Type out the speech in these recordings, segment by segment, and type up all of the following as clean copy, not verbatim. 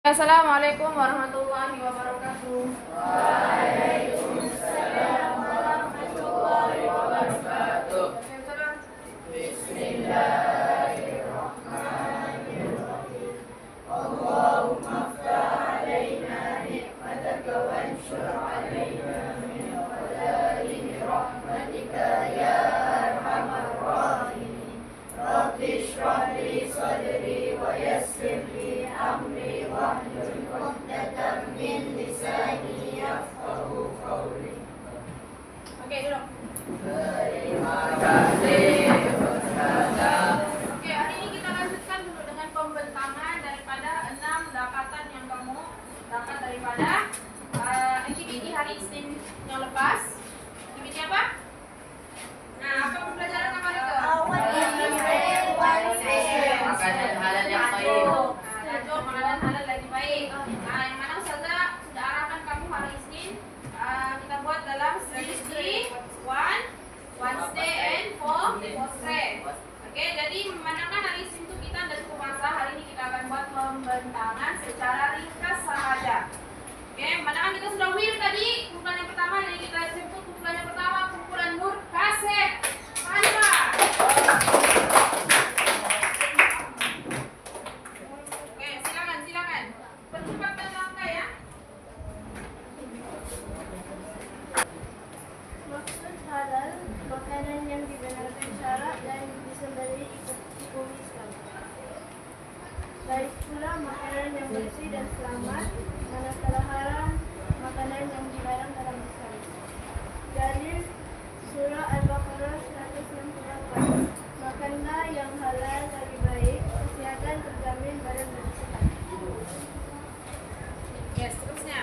Assalamualaikum warahmatullahi wabarakatuh. Waalaikumsalam warahmatullahi wabarakatuh. Bismillahirrahmanirrahim. Allahumma aftah alaina nikmataka wanshur alaina min khaza'ini rahmatika ya arhamar rahimin. Rabbi shrah li sadri wa yassir li amri wahlul 'uqdatam min lisani yafqahu qawli. Oke, duduk. Terima kasih Ustazah. Oke, hari ini kita lanjutkan dulu dengan pembentangan daripada 6 dapatan yang kamu dapat daripada aktiviti hari Isnin yang lepas. Aktiviti apa? Nah, apa pembelajaran apa itu? Makanan halal yang baik. Tajuk makanan halal lagi baik. Nah, yang mana Ustazah sudah arahkan kamu hari Isnin kita buat dalam series 3, 1 stay and 4 stay. Oke, jadi memandangkan hari Isnin itu kita ada cukup masa. Hari ini kita akan buat pembentangan secara ringkas saja. Oke, memandangkan kita sudah will tadi. Kumpulan yang pertama, jadi kita sebut kumpulan yang pertama kumpulan Nur Kaset Panjang. Oke, silakan. Percepatkan langkah ya. Maksud halal, makanan yang dibenarkan syarak dan disembelih ikut hukum Islam. Baik pula makanan yang bersih dan selamat, manakala haram, makanan yang dilarang dalam Islam. Dalil Surah Al-Baqarah 164. Makanlah yang halal lagi baik, kesehatan terjamin badan bersehat. Yes, seterusnya.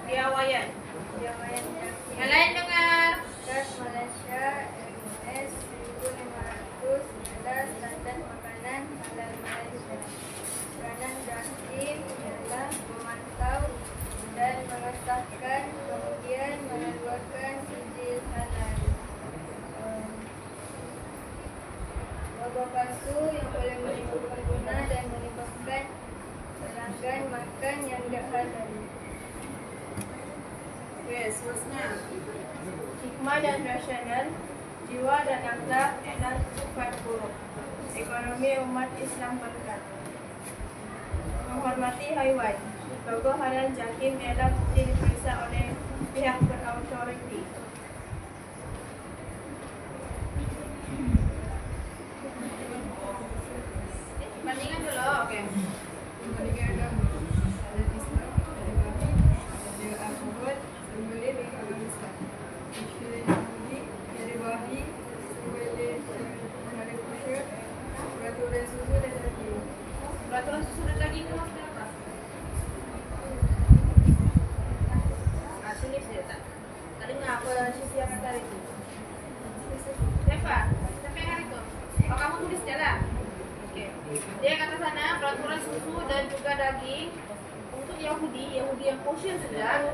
Piawaian. Yang lain dengar. Das Malaysia MS 1500 adalah standar makanan halal Malaysia. Peranan Dakim ialah memantau dan mengesahkan, kemudian mengeluarkan izin halal. Wabah palsu yang boleh menimbulkan guna dan menyebabkan pelanggan makan yang tidak halal. Yes, seterusnya. Hikmah dan rasional, jiwa dan akhlak adalah sifat buruk. Ekonomi umat Islam berkat. Menghormati haiwan. Logo halal Jakim ialah bukti diperiksa oleh pihak berautoriti. Bandingkan dulu, oke. Peraturan susu dan daging itu maksudnya apa? Nah, sini saya tak. Tadi ngapa sisi yang kata itu? Siapa yang hari itu? Oh, kamu tulis jalan. Oke. Dia kata sana peraturan susu dan juga daging untuk Yahudi yang kosher sudah.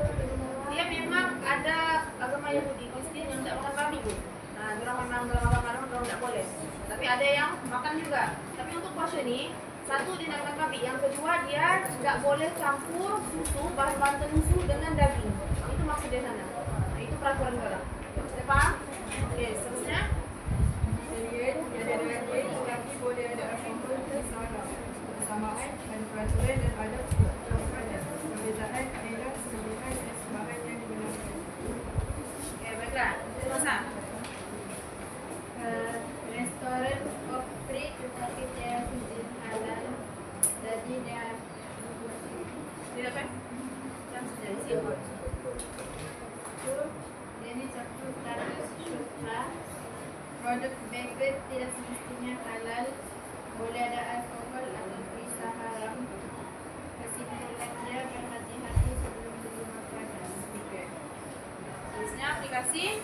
Dia memang ada agama Yahudi Kristen yang tidak makan babi bu. Nah, orang memang kadang orang tidak boleh. Tapi ada yang makan juga. Tapi untuk kosher ini satu dia tidak makan babi, yang kedua dia tidak boleh campur susu bahan-bahan susu dengan daging. Itu maksud dia sana. Nah, itu peraturan negara. Sudah paham? Oke, seterusnya. Lelaki boleh ada asumsi kesamaan dan peraturan dan adab berkelanjutan. Perbezaan adalah kelebihan dan sebahan yang dibenarkan. Oke, baiklah. Terus Restoran of free tetapi dia izin halal, jadi dia tidak apa? Yang sudah siapa? jadi satu status syubha. Produk bakery tidak semestinya halal, boleh ada alkohol atau perisa haram. Kesimpulan dia berhati-hati sebelum beli makanan. Terusnya aplikasi.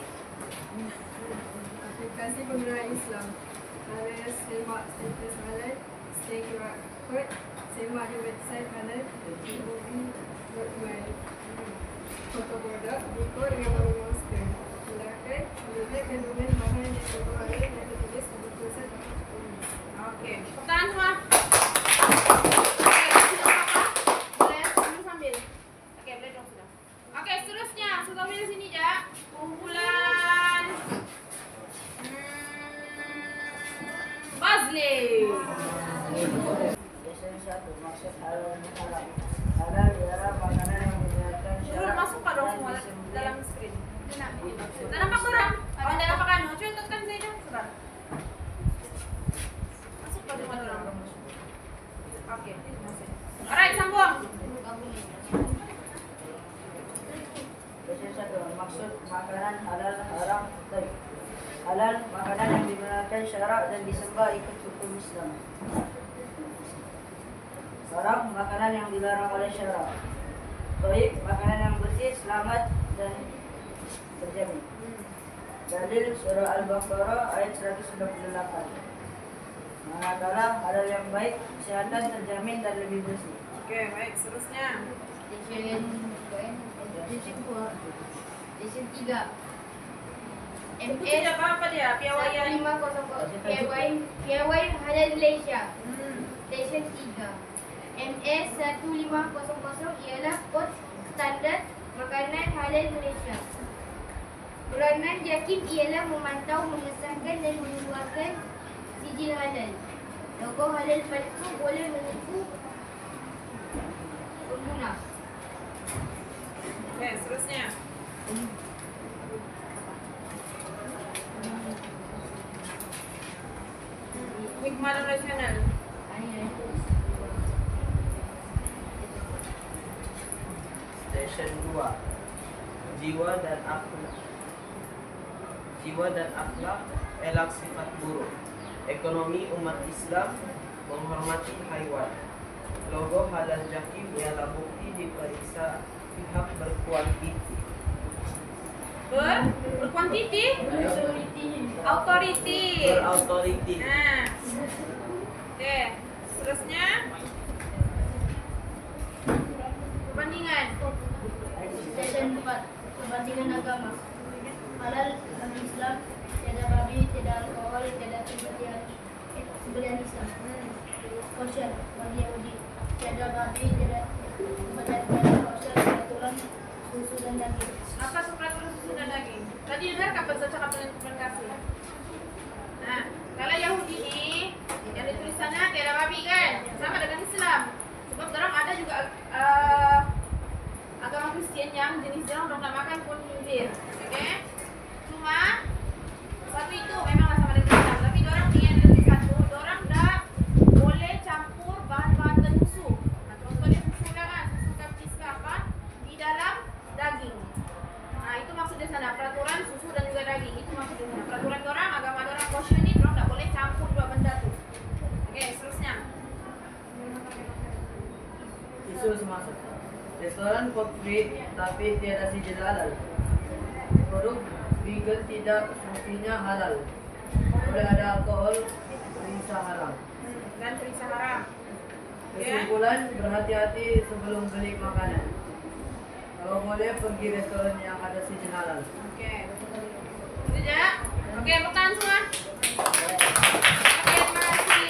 Aplikasi penggunaan Islam. Halal semak status halal, stay QR code, semak di website halal, movie.my. Foto produk, ikut dengan baru masker. Silakan, lebih kandungan bahan maksud halal dan haram. Halal ialah makanan yang dibenarkan Dulu syarak masuk pak dong dan semua disembelih. dalam screen. Dan nampak orang? Oh, dan nampak kan? Contohkan saya dah. Sudah. Masuk pak semua orang. Oke, masuk. Alright, sambung. Question 1. Maksud makanan halal haram. Baik. Halal makanan yang dibenarkan syarak dan disembah ikut hukum Islam. Haram makanan yang dilarang oleh syarak. Baik makanan yang bersih, selamat dan terjamin. Dalil surah Al-Baqarah ayat 198. Manakala halal yang baik, kesehatan terjamin dan lebih bersih. Oke, baik. Seterusnya. Station 3. Itu tidak apa-apa dia. Piawaian. 1500 piawai halal Malaysia. Hmm. Station 3. MS 1500 ialah kod standar makanan halal Malaysia. Peranan JAKIM ialah memantau, mengesahkan dan mengeluarkan sijil halal. Logo halal palsu boleh menipu pengguna. Oke, seterusnya. Hikmah dan rasional. Station 2. Jiwa dan akhlak. Jiwa dan akhlak elak sifat buruk. Ekonomi umat Islam menghormati haiwan. Logo halal JAKIM ialah bukti diperiksa pihak berkuantiti. Berkuantiti? Authority. Berautoriti. Nah. Oke, seterusnya. Perbandingan. Station 4. Perbandingan agama. Halal bagi Islam, tiada babi, tiada alkohol, tiada sembelihan Islam. Kosher bagi Yahudi, tiada babi, tiada kosher, peraturan susu dan daging. Apa peraturan susu dan daging? Tadi dengar kapan saya cakap dengan komunikasi? Nah, kalau Yahudi ini yang ditulis sana tiada babi kan? Sama dengan Islam. Sebab orang ada juga agama Kristen yang jenis orang namakan pun khinzir. Oke? Cuma satu itu memanglah sama dengan Islam, tapi orang punya lebih satu, orang tak boleh campur bahan-bahan tersusu. Nah, contohnya susu kan, susu kapcis apa di dalam daging. Nah, itu maksudnya sana peraturan susu dan juga daging. Itu maksudnya sana peraturan orang, agama orang kosher ini orang tak boleh campur dua benda tu. Oke, seterusnya. Isu semasa. Restoran kopi tapi tiada sijil halal. Produk vegan tidak semestinya halal. Boleh ada alkohol, perisa haram. Dan perisa haram. Kesimpulan, berhati-hati sebelum beli makanan. Kalau boleh pergi restoran yang ada sijil halal. Oke. Itu aja. Oke, pertahan semua. Oke, terima kasih.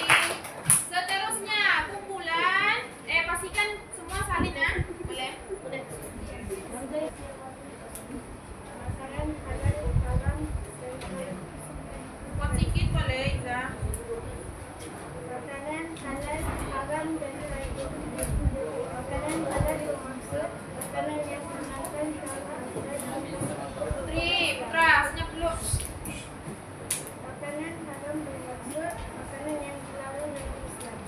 Seterusnya, kumpulan. Pastikan semua salin ya. Boleh? Boleh. Makanan halal haram Kuat sikit boleh, Iza. makanan halal haram dan haram. Makanan halal bermaksud makanan yang mengandung Putri, Putra, senyap dulu. makanan haram bermaksud makanan yang dilarang oleh Islam.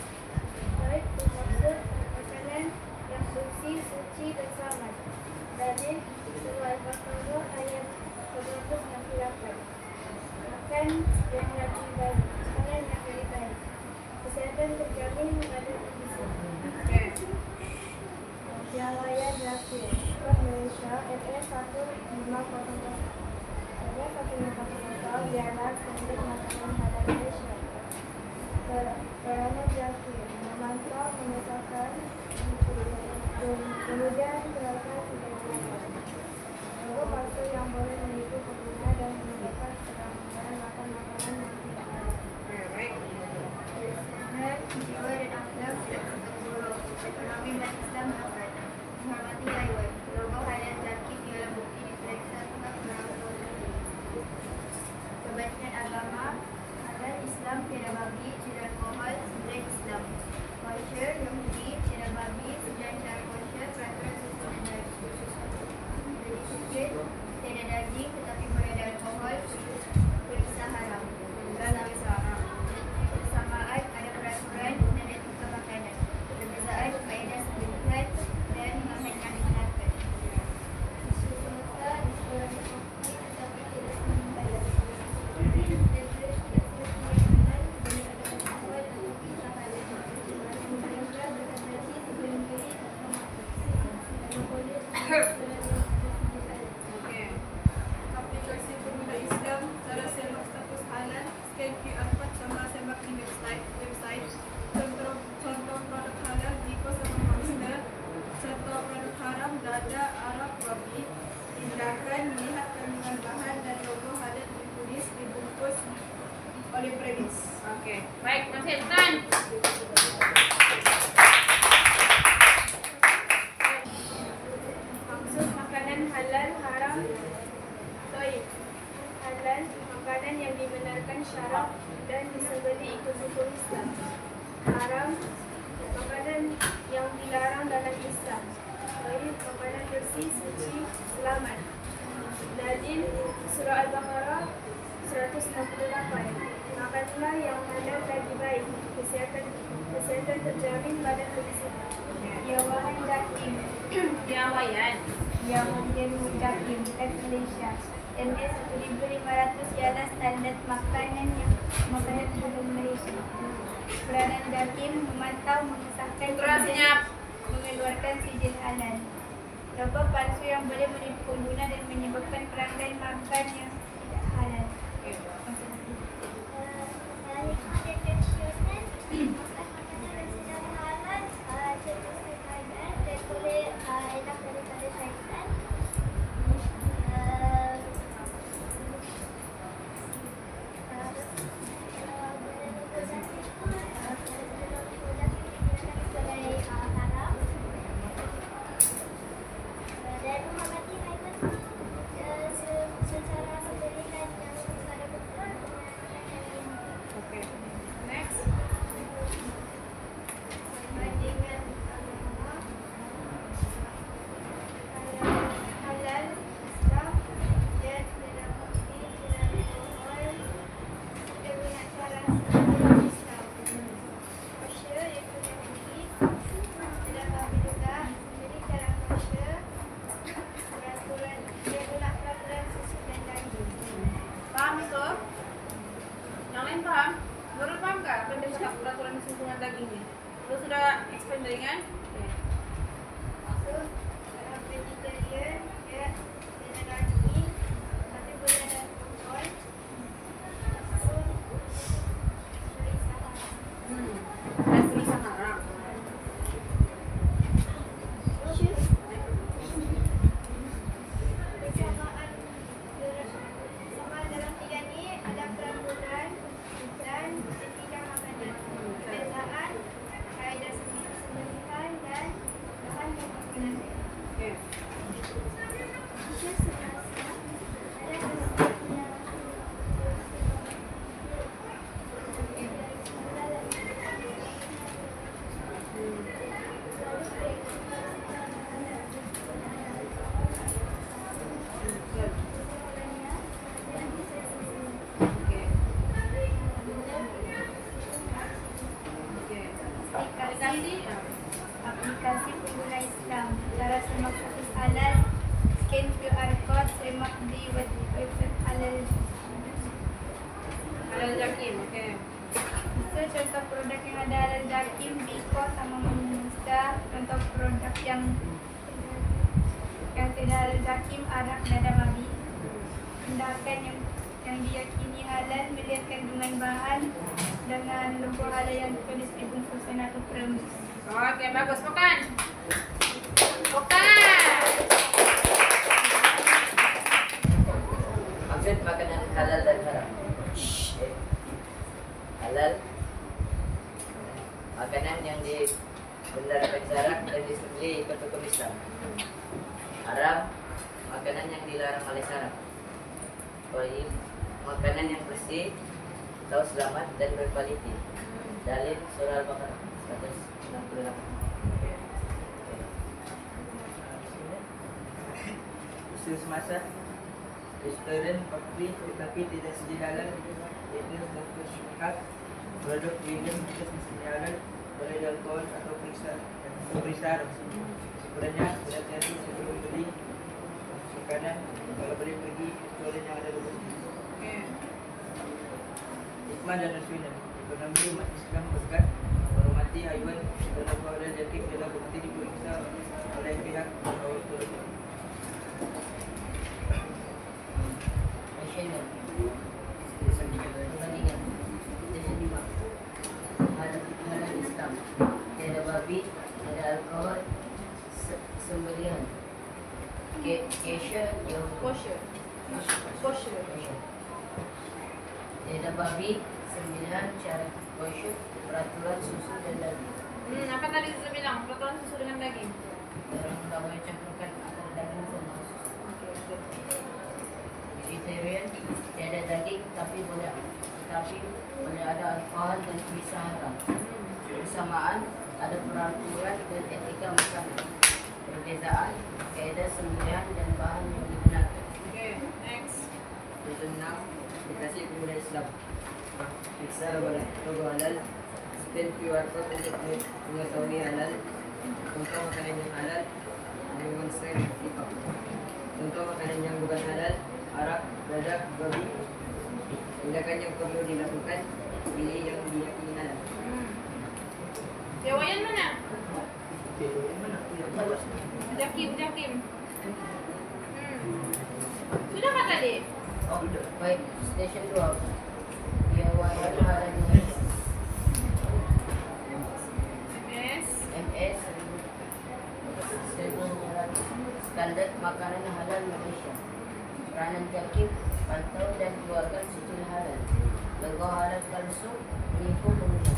Baik bermaksud makanan yang bersih, suci dan selamat. Dalil surah Al-Baqarah ayat 168. Makan yang lebih baik, makanan yang lebih baik. Kesehatan terjamin pada bisa. Oke. Piawaian Zakir Kod Malaysia FS 1500 FS 1500 ialah pemilik makanan halal Malaysia. Peranan Zakir memantau, mengesahkan, kemudian serahkan tidak dilakukan. Logo palsu yang boleh menipu pengguna dan menyebabkan keselamatan makan makanan yang tidak halal. Oke, baik. Jiwa dan akhlak ekonomi dan Islam akan menghormati haiwan. Logo halal zakir ialah bukti diperiksa pihak berautoriti. Kebajikan agama halal Islam tiada babi, tiada alkohol, sembelih Islam. Kosher Yahudi oleh premis. Oke, baik, masih Tan. Maksud makanan halal haram. Baik. Halal makanan yang dibenarkan syarak dan disembelih ikut hukum Islam. Haram makanan yang dilarang dalam Islam. Baik, makanan bersih, suci, selamat. Dalil surah Al-Baqarah 168. Makanlah yang halal lagi baik. Kesehatan terjamin pada kebersihan. Ya wahai Dakim. Ya, Wayan. Yang Mungkin Dakim, F Malaysia. MS 1500 ialah standar makanan belum Malaysia. Peranan Dakim memantau mengesahkan Putra senyap. mengeluarkan sijil halal. Rokok palsu yang boleh menipu pengguna dan menyebabkan pelanggan makan yang tidak halal. Dan menghormati haiwan secara pemberian yang pada betul Oke. Next. Bandingan agama halal Islam dan dinamati dengan alkohol dengan cara Islam. Kosher itu yang ini dalam kami juga jadi cara kosher peraturan dia guna peraturan susu dan daging. Paham itu? Yang lain paham? Nurul paham nggak apa yang dia cakap peraturan susunan daging ini? Lu sudah explain tadi kan? Oke. Masuk dalam vegetarian ya dengan daging tapi boleh ada alkohol. Masuk selesai. Dan tulisan haram. Persamaan sama dalam tiga ini ada perambulan dan bidang makanan. Perbezaan kaedah sembelihan dan bahan yang menggunakan. Oke. Isu semasa ada keseluruhan Oke. Oke. Aplikasi. aplikasi pengguna Islam. Cara semak status halal, scan QR code, semak di website halal. Halal Jakim. Oke. Bisa contoh produk yang ada halal Jakim, Biko sama Musta. Contoh produk yang tidak halal Jakim, Arak, dada babi. Tindakan yang diyakini halal melihat kandungan bahan dengan logo halal yang ditulis di bungkusan atau premis. Oke, bagus. Bukan. Bukan. Maksud makanan halal dan haram. Halal makanan yang dibenarkan syarak dan disembelih ikut hukum Islam. Haram makanan yang dilarang oleh syarak. Baik makanan yang bersih, tahu selamat dan berkualiti. Dalil surah Al-Baqarah 168. Usul semasa restoran kopi tetapi tidak sedia halal, iaitu satu syikat produk vegan tidak sedia halal, boleh alkohol atau periksa sebenarnya berhati-hati sebelum beli makanan. Kalau boleh pergi restoran yang ada lupa. Oke. Hikmah dan nasihat ekonomi umat Islam berkat menghormati haiwan dalam keadaan jatuh dalam bukti diperiksa oleh pihak otoritas. Halal Islam, tiada babi, tiada alkohol, sembelihan, Kesha yang Kosher. Kosher. tiada babi, Kesembelihan, syarat khusyuk, peraturan susu dan daging. Apa tadi sudah bilang? Peraturan susu dengan daging. Dalam tidak boleh campurkan antara daging sama susu. Kriteria tiada daging tapi boleh ada alkohol dan bisa haram. Bersamaan ada peraturan dan etika makanan. Perbezaan kaidah sembelihan dan bahan yang digunakan. Next. Yang 6, aplikasi pemuda Islam. Periksa logo halal. Scan QR code untuk mengetahui halal. Contoh makanan yang halal. Demonstrate kita. Contoh makanan yang bukan halal. Arak, dadak, babi. Tindakan yang perlu dilakukan. Pilih yang diyakini halal. Dewayan mana? Jakim. Sudah kah tadi? Oh, baik. Station 2. Piawaian halal Indonesia. MS Standar makanan halal Malaysia. Peranan Jakim, pantau dan keluarkan secara halal. Logo halal palsu, menipu pengguna.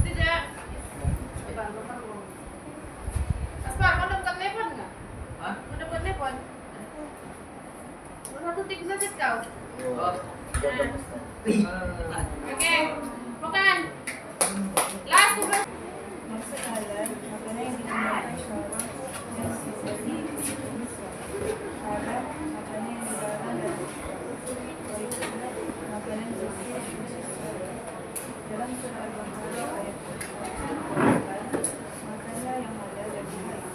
Tidak. Aspar, kau dapat telepon nggak? Hah? Kau dapat telepon? Satu tik saja kau. Oh. Oke, bukan. Last tugas. Maksud halal, makanan yang digunakan syarah yang seperti halal, makanan yang dilarang dan baik makanan bersih dalam surah Al-Baqarah ayat 4. Makanlah yang halal dan baik.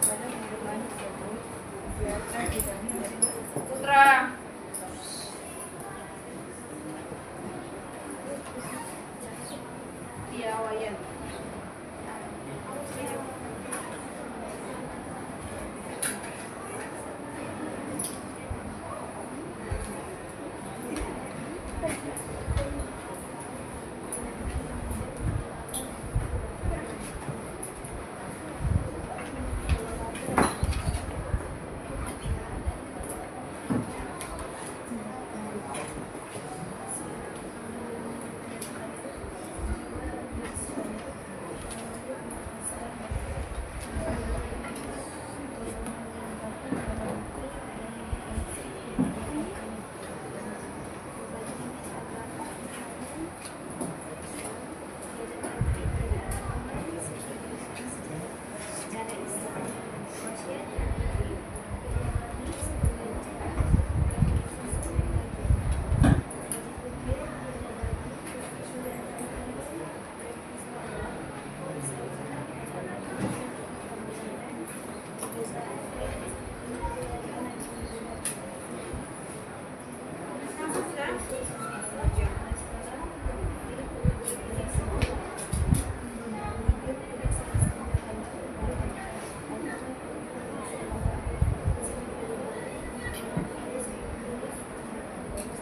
Pada minuman tersebut biarkan dijamin dari Putra. Piawaian.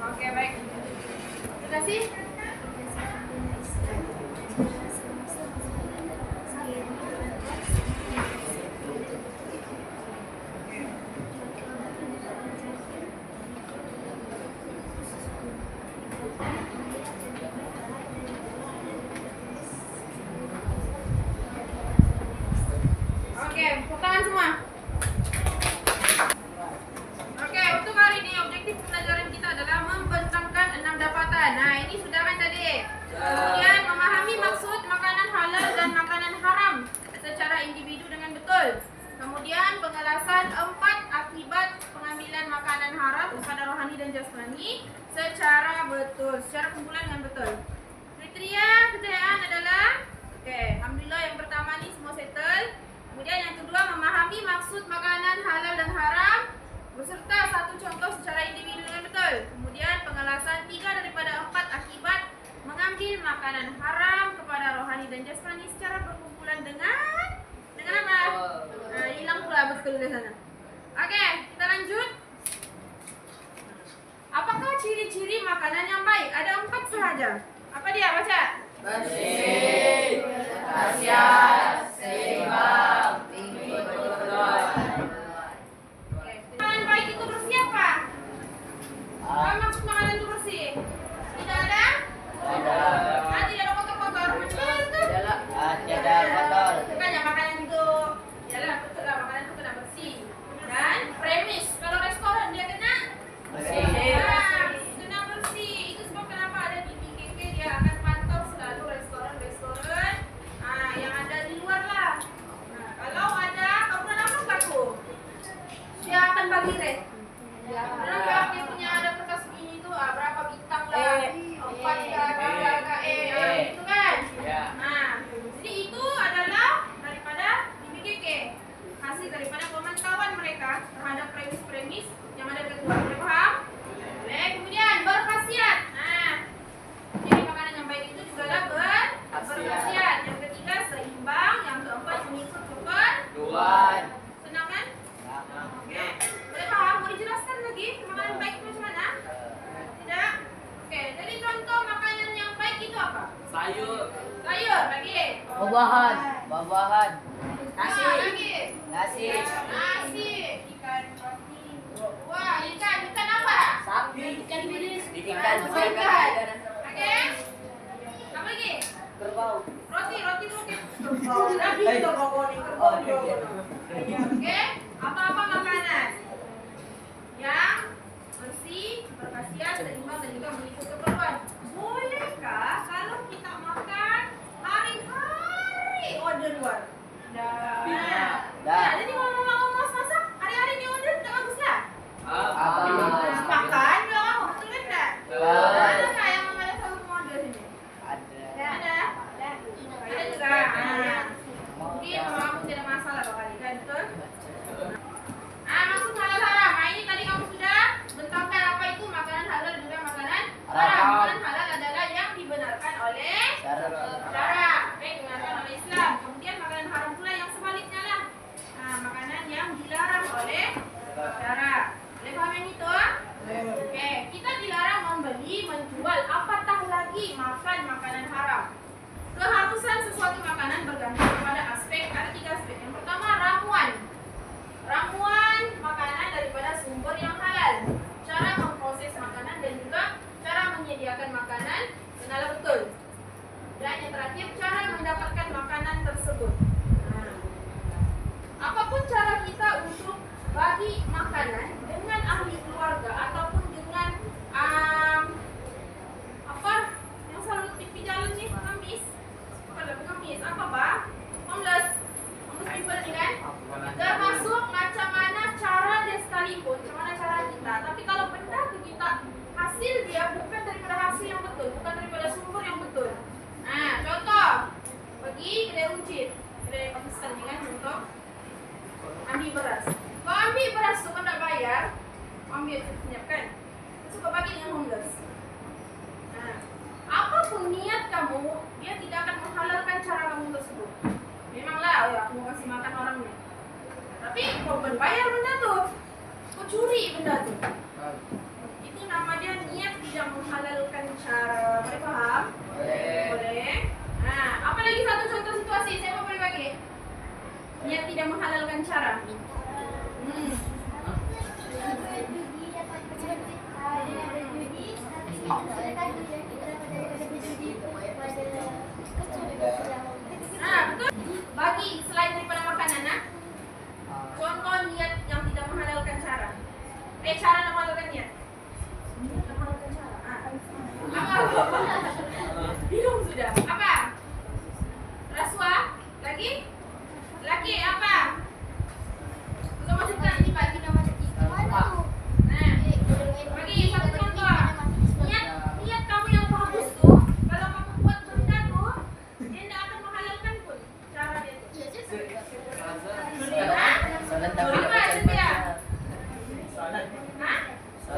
Oke, baik. Terima kasih. Oke, tepuk tangan semua. Oke, untuk hari ini objektif pembelajaran kita adalah membentangkan 6 dapatan. Nah, ini sudah kan tadi. Kemudian memahami maksud makanan halal dan makanan haram secara individu dengan betul. Kemudian pengelasan 4 akibat pengambilan makanan haram kepada rohani dan jasmani secara betul, secara kumpulan dengan betul. Kriteria kejayaan adalah, oke, alhamdulillah yang pertama nih semua settle. Kemudian yang kedua memahami maksud makanan halal dan haram beserta satu contoh secara individu dengan betul. Kemudian pengelasan 3 daripada 4 akibat mengambil makanan haram kepada rohani dan jasmani secara berkumpulan dengan apa? Nah, hilang pula betul di sana. Oke, kita lanjut. Apakah ciri-ciri makanan yang baik? Ada 4 sahaja. Apa dia? Baca. Bersih, khasiat, seimbang, Makanan baik itu bersih apa? Apa maksud makanan itu bersih? tidak ada? Ada. Tidak ada kotor-kotor. Betul tuh. Tiada kotor. Makanya makanan itu, yalah betul lah, makanan itu kena bersih. Dan premis, kalau restoran dia kena Bersih. kena bersih. Itu sebab kenapa ada di BKK, dia akan pantau selalu restoran-restoran yang ada di luar lah. Nah, kalau ada, kamu pernah apa nggak tuh? Dia akan bagi rate. Pernah nggak dia punya ada kertas begini tuh, berapa bintang lah, 4 kah, gitu kan? Ya. Nah, jadi itu adalah daripada BKK, hasil daripada pemantauan mereka terhadap premis-premis yang ada di luar. Boleh paham? Boleh. Kemudian berkhasiat. Nah, jadi makanan yang baik itu juga lah berkhasiat. Yang ketiga seimbang. Yang keempat mengikut keperluan. Senang kan? Oke. Boleh paham? Mau dijelaskan lagi makanan baik itu macam mana? Tidak? Oke. Jadi contoh makanan yang baik itu apa? Sayur. Sayur lagi. Buah-buahan. Buah-buahan. Nasi lagi. Nasi. Nasi. Ikan. Wah, ikan apa? Ikan bilis. Ikan. Oke. Apa lagi? Kerbau. Roti. Oke. Apa-apa makanan yang bersih, berkhasiat, seimbang dan juga mengikut keperluan. Bolehkah kalau kita makan hari-hari order luar? Nah, jadi kalau mau masak hari-hari di order tak bagus lah. Harus makan dong, betul kan tak? Ada nggak yang mama selalu order sini? Ada. Ada juga. Mungkin kamu tidak masalah kali kan, betul? Maksud halal haram. Ini tadi kamu sudah bentangkan apa itu makanan halal dan juga makanan haram. Makanan halal adalah yang dibenarkan oleh syara, dibenarkan oleh Islam. Kemudian makanan haram pula yang sebaliknya lah. Makanan yang dilarang oleh syara. Boleh paham yang itu? Oke, kita dilarang membeli, menjual, apatah lagi makan makanan haram. Keharusan sesuatu makanan bergantung kepada ada 3 aspek. Yang pertama ramuan makanan daripada sumber yang halal, cara memproses makanan dan juga cara menyediakan makanan secara betul. Dan yang terakhir cara mendapatkan makanan tersebut. Apapun cara kita untuk bagi makanan dengan ahli keluarga ataupun dengan apa yang selalu TV jalan nih, pengemis apa pak? Homeless people ni kan? Termasuk macam mana cara dia sekalipun, macam mana cara kita. Tapi kalau benda tu kita hasil dia bukan daripada hasil yang betul, bukan daripada sumber yang betul. Contoh pergi kedai runcit, kedai Pakistan ni kan, contoh ambil beras. Kau ambil beras tu kau tak bayar, ambil senyapkan. Suka bagi dengan homeless. Apapun niat kamu, dia tidak akan menghalalkan cara kamu tersebut. Memanglah, aku mau kasih makan orang ni. Tapi kau berbayar benda tu, kau curi benda tu. Itu nama dia niat tidak menghalalkan cara. Boleh faham? Boleh. Apa lagi satu contoh situasi? Siapa boleh bagi? Niat tidak menghalalkan cara. Betul. Bagi selain daripada makanan, contoh niat yang tidak menghalalkan cara. Cara menghalalkan niat. Menghalalkan cara. Apa? Bingung sudah. Apa? Rasuah. Lagi apa? Kita masukkan ini bagi nama kita. Bagi satu contoh. Niat kamu yang bagus tuh, kalau kamu buat benda tuh, dia tidak akan menghalalkan pun cara dia tuh.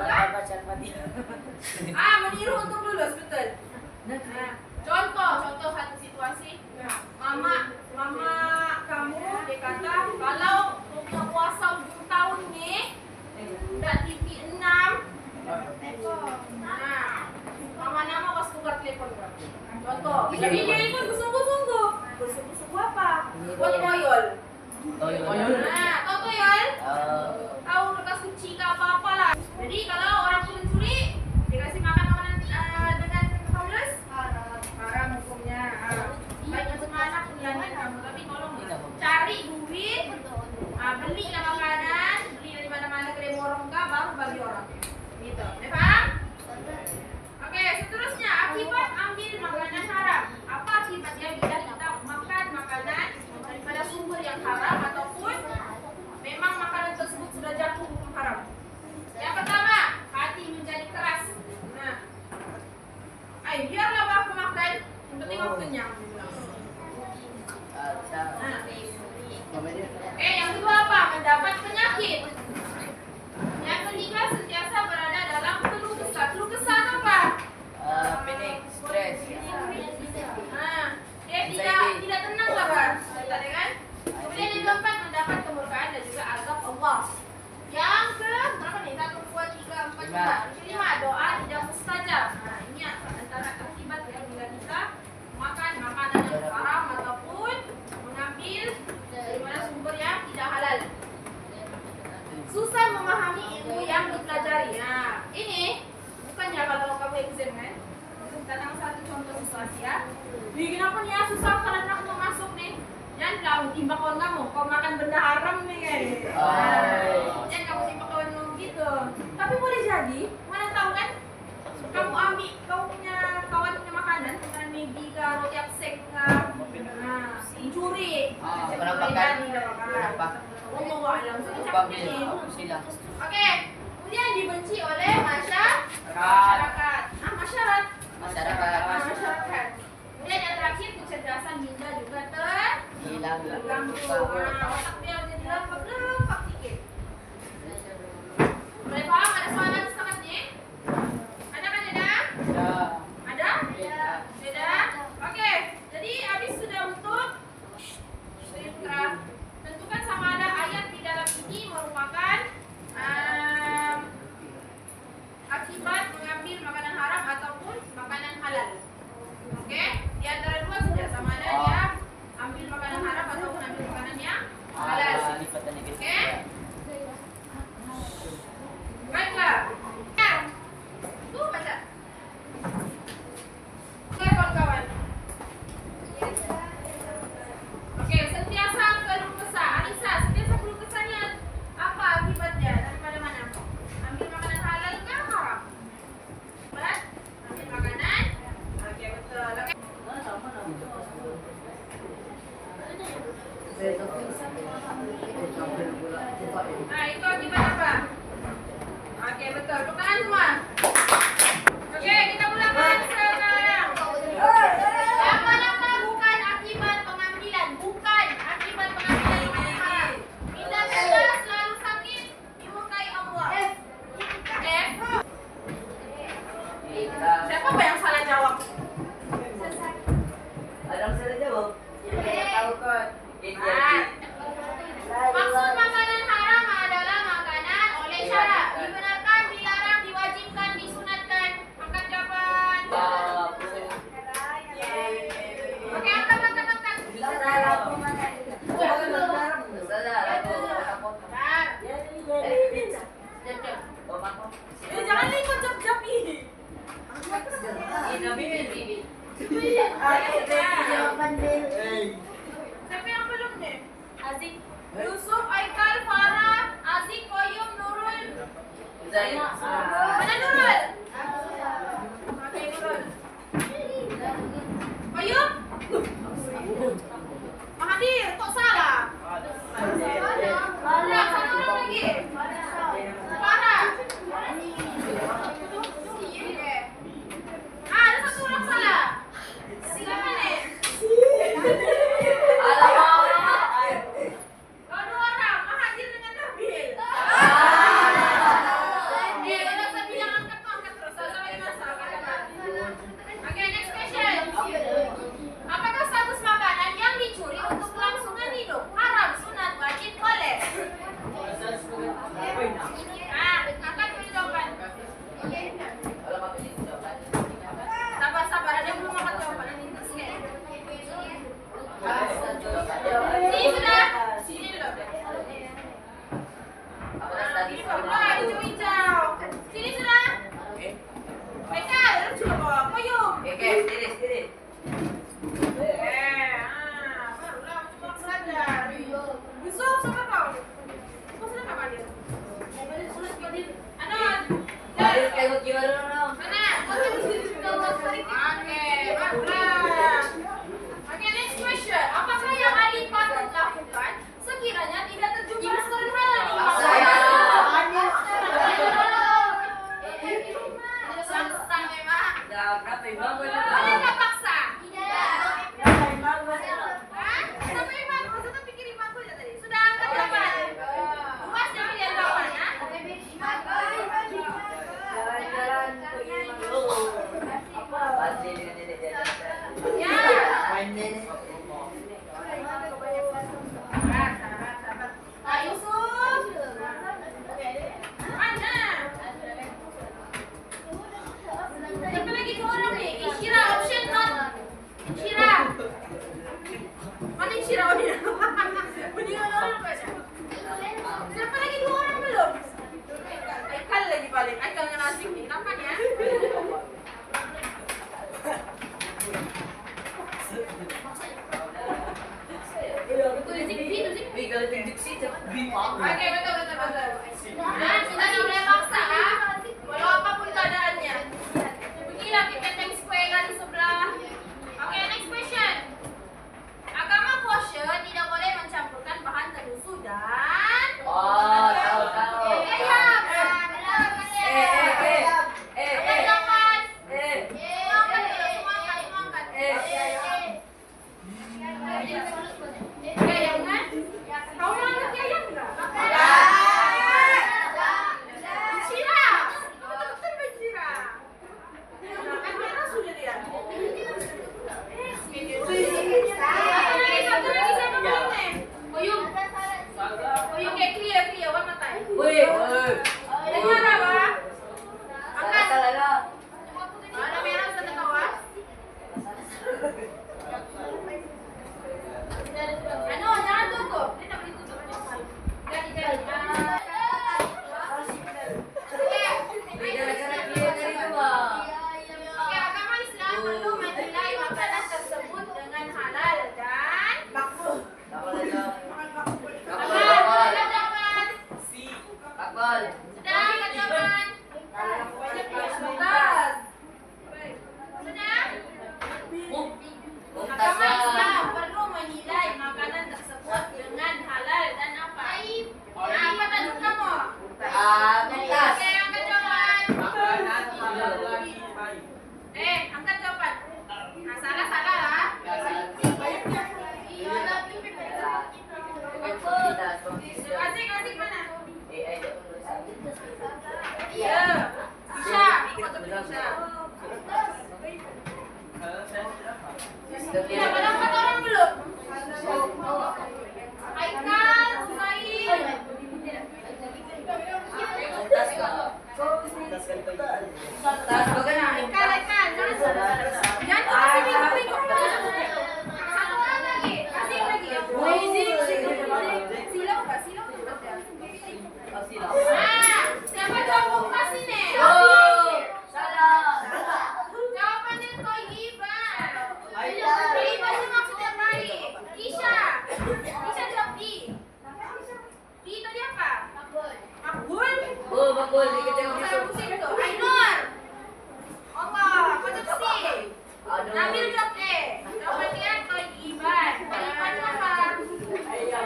Apa Cynthia? Meniru untuk lulus, betul. Contoh satu situasi. Mama kamu dia kata kalau punya puasa ujung tahun ni dah TV 6 mama nama pas tukar telepon kau. Contoh. Jadi dia itu bersungguh-sungguh. Bersungguh-sungguh apa? Buat toyol. Tahu toyol? Tahu bekas kucing ke apa-apa lah. Jadi kalau orang tu mencuri, dia kasih makan makanan dengan Cuma kenyang dibilang. Nah. Yang kedua apa? Mendapat penyakit. Yang ketiga sentiasa berada dalam keluh kesah. Keluh kesah apa? Panik, stres. Nah, dia tidak tenang lah Pak. Tadi kan? Kemudian yang keempat mendapat kemurkaan dan juga azab Allah. Yang ke berapa nih? 1, 2, 3, 4, 5. Doa tidak mustajab. Nah, ini antara akibat ya bila kita makan makanan yang haram ataupun mengambil dari mana sumber yang tidak halal. Susah memahami ilmu yang dipelajari. Nah, ini bukannya kalau kamu exam kan? Tentang satu contoh situasi ya. Kenapa nih ya susah kalau anak mau masuk nih? Jangan kamu timbang kawan kamu, kau makan benda haram nih kan? Jangan kamu timbang kawan kamu gitu. Tapi boleh jadi, mana tahu kan? Kamu ambil, kau punya kawan punya makanan Maggi kah, roti apsek kah? Nah, curi. Penampakan. Allah alam. Oke, kemudian dibenci oleh masyarakat. Masyarakat. Kemudian yang terakhir kecerdasan hingga juga terganggu. Otak dia udah dilengkap dikit. Boleh paham? Ada soalan setengahnya? Ada kan ada? Ada? Ada? Oke, jadi habis sudah untuk tentukan sama ada ayat di dalam ini merupakan akibat mengambil makanan haram ataupun makanan halal. Oke, di antara dua sudah sama ada dia ambil makanan haram ataupun ambil makanan yang halal. Oke? Baiklah. Tuh baca. Oke kawan-kawan. Oke, sentiasa keluh kesah. Anissa, sentiasa keluh kesahnya apa akibatnya? Daripada mana? Ambil makanan halal kan haram? Betul? Ambil makanan. Oke, betul. Oke. Nah, itu akibat apa? Oke, betul. Tepuk tangan semua. Oke, kita mulakan sekarang. Yang manakah bukan akibat pengambilan? Bukan akibat pengambilan makanan haram. Bila kita selalu sakit, dimurkai Allah. F. Siapa yang salah jawab? Ada yang salah jawab? Tahu kok. Maksud makanan haram adalah makanan oleh syarak. Dibenarkan, dilarang, diwajibkan, disunatkan. Angkat jawaban. Oke, angkat. Jangan ikut jap-jap ini. Siapa yang belum nih? Azik, Yusuf, Aikal, Farah, Azik, Koyum, Nurul. Mana Nurul? Oke, Nurul. Koyum? Mahathir, kok salah? Salah, satu orang lagi. Farah. Ada satu orang salah. Siapa nih? Kau dua orang, Mahathir dengan Nabil. Udah saya bilang angkat terus. Sama di masa. Oke, next question. Apakah status makanan yang dicuri untuk kelangsungan hidup haram, sunat, wajib, boleh? Angkat dulu jawaban. Sabar, ada yang belum angkat jawaban. Sini sudah. Sini dulu. Ini Pak, hijau-hijau. Sini sudah. Aikal, lu coba bawa payung. Barulah cuma belajar. Yusuf, sama kau. Kau sudah kapan dia? Anon. Mana? Oke, barulah. Oke, next question. Apakah yang Ali patut lakukan sekiranya tidak terjumpa restoran halal di Paksa memang. Boleh nggak paksa? Tidak. Arisa. Sistem Tidak pada 4 orang belum? Haikal, Usain. Tas bagaimana? Haikal, jangan kasih lingkup. Satu orang lagi, kasih lagi. Silau nggak? Silau nggak? Nah, siapa jawab kasih nih? Salah. Jawabannya Toyiban. Toyiban itu maksudnya baik. Kisha jawab I. I tadi apa? Makbul. Oh, bagus. Kita Saya pusing tuh. Ainur. Allah, kau jawab C. Nabil jawab E. Jawabannya Toyiban. Toyiban itu apa?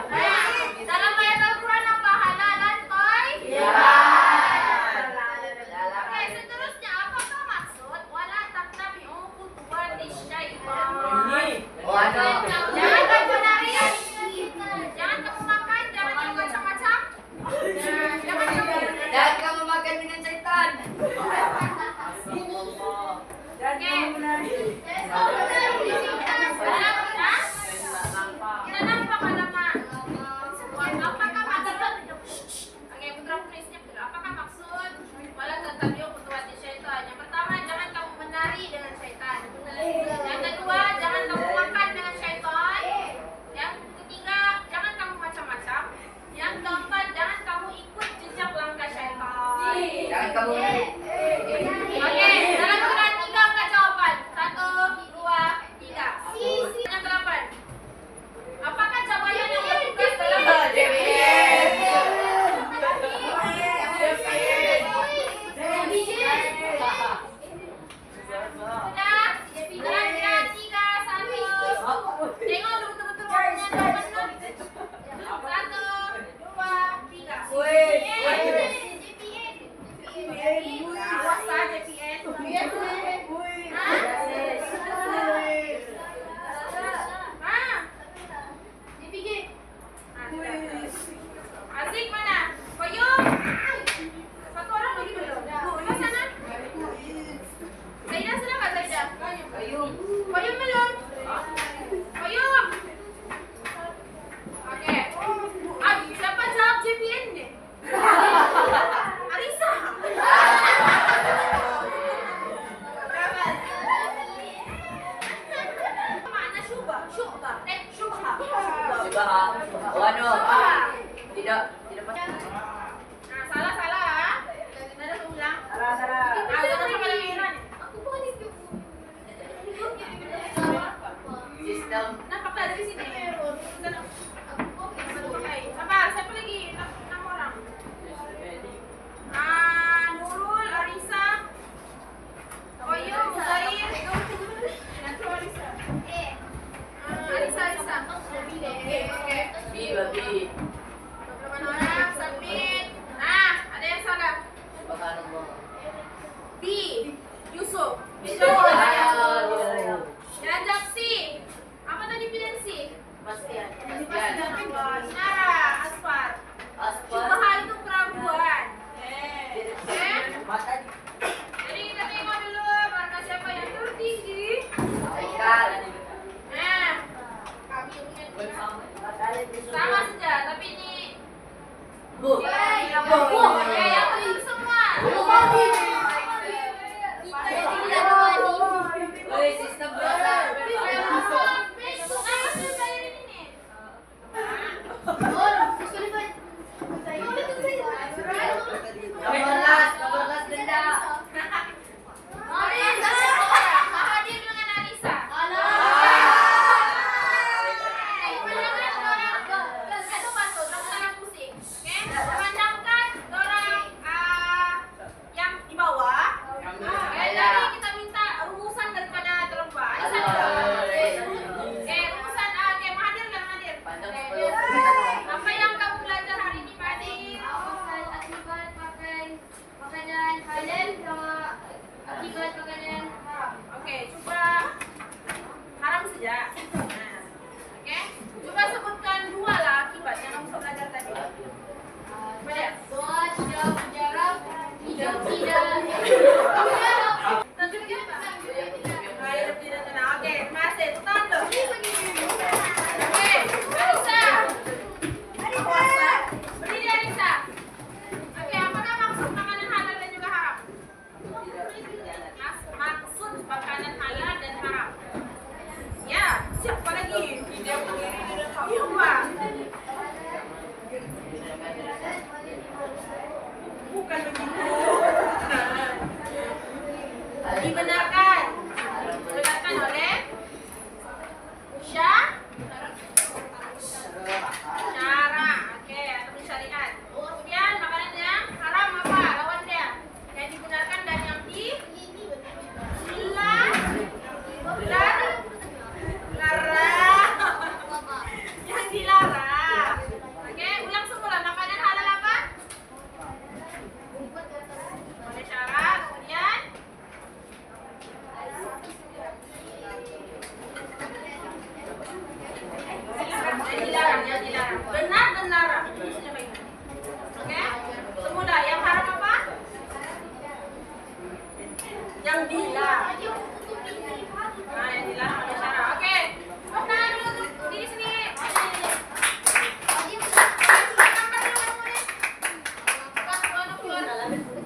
Nah, dalam ayat Al-Quran apa? Halalan Oke, seterusnya apakah maksud wala tattabi'u khutuwati syaitan? Oh, ada. Jangan kamu menari, jangan kamu makan, jangan kamu macam-macam. Jangan kamu Dan kamu makan dengan syaitan. Oke. Kita nampak nama. Apakah maksud? Oke, putra penulisnya dulu. Apakah maksud wala tattabi'u khutuwati syaitan? Yang pertama, jangan kamu menari dengan syaitan. Yang kedua, jangan kamu makan dengan syaitan. Yang ketiga, jangan kamu macam-macam. Yang keempat, jangan kamu ikut jejak langkah syaitan. Jangan kamu. Oke, dalam Quran 3 angka jawaban. 1, 2, 3. Yang ke-8. Apakah jabatan yang bertugas dalam Sudah? Dalam Quran 3, 1. Tengok dulu betul-betul waktunya jawaban dulu. 1, 2, 3. Puasa JPN. JPG. Azik mana? Koyum. Satu orang lagi belum? Ke sana. Zaidah sudah nggak Zaidah? Ayung. Koyum belum? Koyum. Oke. Siapa jawab JPN deh? Arisa. Mana Syubha? Syubha. Syubha. Subah. Oh, ano? Tidak pas. Nah, salah. Tidak ada ulang. Salah. Jangan sampai lagi Iran. Sistem. Nampak tak dari sini? Siapa lagi? 6 orang. Nurul, Arisa, Koyum, Zair. Arisa. Oke. Babi. 28 orang, submit. Nah, ada yang salah. Subhanallah. B, Yusuf. Ayo. Dan jawab C. Apa tadi pilihan C? Pastian. Nara, Asfar. Syubha itu keraguan. Mata Jadi kita tengok dulu mana siapa yang tertinggi. Haikal. Nah, sama saja. Yang bila.